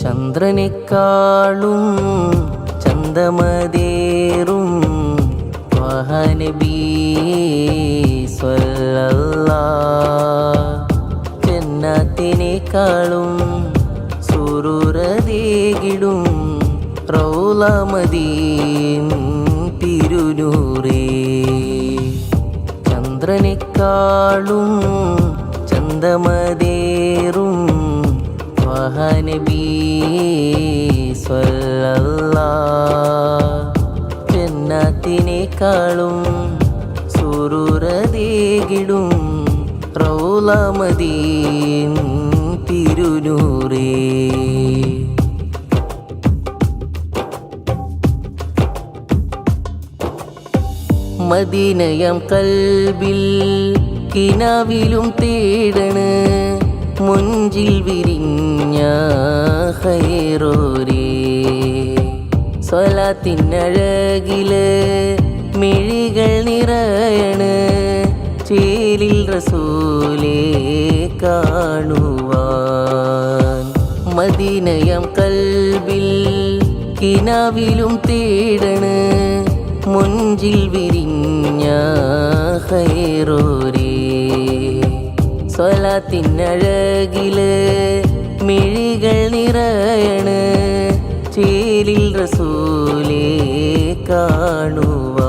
ചന്ദ്രനെക്കാളും ചന്ദമതേറും ത്വഹ നബി സ്വല്ലല്ലാഹ്. ജന്നത്തിനേക്കാളും സുറൂരതേകിടും റൗള മദീൻ തിരുനൂറേ. ചന്ദ്രനെക്കാളും ചന്ദമതേറും ത്വഹ നബി സ്വല്ലല്ലാഹ്. ജന്നത്തിനേക്കാളും സുറൂരതേകിടും റൗള മദീൻ തിരുനൂറേ. മദീനയം കൽബിൽ കിനാവിലും തേടണ് മുഞ്ചിൽ വിരിഞ്ഞ ഖൈറോരേ. സ്വലാത്തിനഴകില് മിഴികൾ നിറയണ് ചേലിൽ റസൂലേ കാണുവാൻ. മദീനയം കൽബിൽ കിനാവിലും തേടണ് മുഞ്ചിൽ വിരിഞ്ഞ ഖൈറോരേ. സ്വലാത്തിനഴകില് മിഴികൾ നിറയണ് ചേലിൽ റസൂലേ കാണുവാൻ.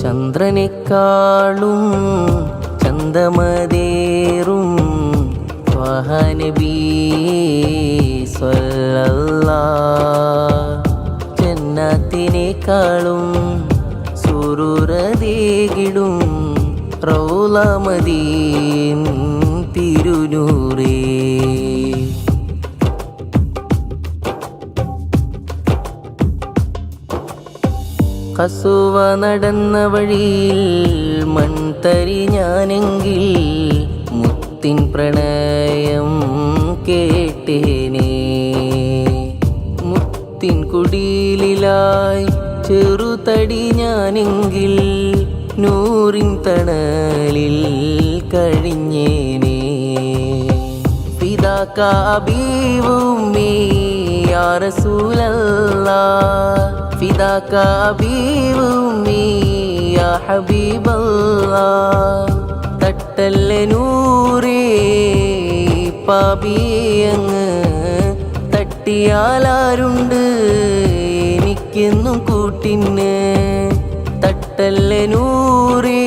ചന്ദ്രനെക്കാളും ചന്ദമതേറും ത്വഹ നബി സ്വല്ലല്ലാഹ്. ജന്നത്തിനേക്കാളും സുറൂരതേകിടും റൗള മദീൻ തിരുനൂറേ. കസുവ നടന്ന വഴിയിൽ മൺതരി ഞാനെങ്കിൽ മുത്തിൻ പ്രണയം കേട്ടേനേ. മുത്തിൻ കുടിലായി ചെറുതടി ഞാനെങ്കിൽ നൂറിൻ തണലിൽ കഴിഞ്ഞേനേ. ഫിദാക അബീ വ ഉമ്മീ യാ റസൂലല്ലാഹ്. ഫിദാക അബീ വ ഉമ്മീ യാ ഹബീബല്ലാഹ്. തട്ടല്ലേ നൂറേ പാപിയങ്ങ്, തട്ടിയാലാരുണ്ട് എനിക്കെന്നും കൂട്ടിന്. തട്ടല്ലേ നൂറേ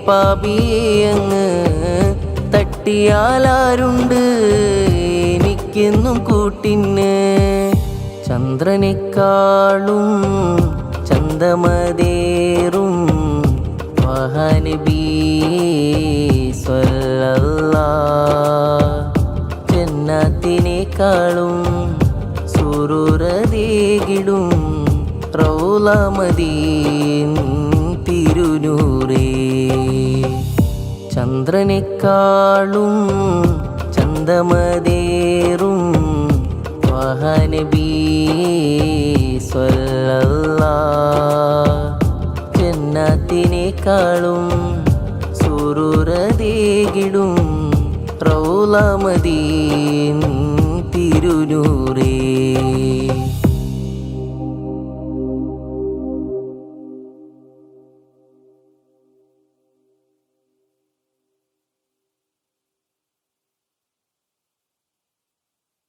പാപിയങ്ങ്, തട്ടിയാലാരുണ്ട് എനിക്കെന്നും കൂട്ടിന്. ചന്ദ്രനെക്കാളും ചന്ദമതേറും ത്വഹ നബി സ്വല്ലല്ലാഹ്. ജന്നത്തിനേക്കാളും സുറൂരതേകിടും റൗള മദീൻ തിരുനൂറേ. ചന്ദ്രനെക്കാളും ചന്ദമതേറും ത്വഹ നബി സ്വല്ലല്ലാഹ്. ജന്നത്തിനേക്കാളും സുറൂരതേകിടും റൗള മദീൻ തിരുനൂറേ.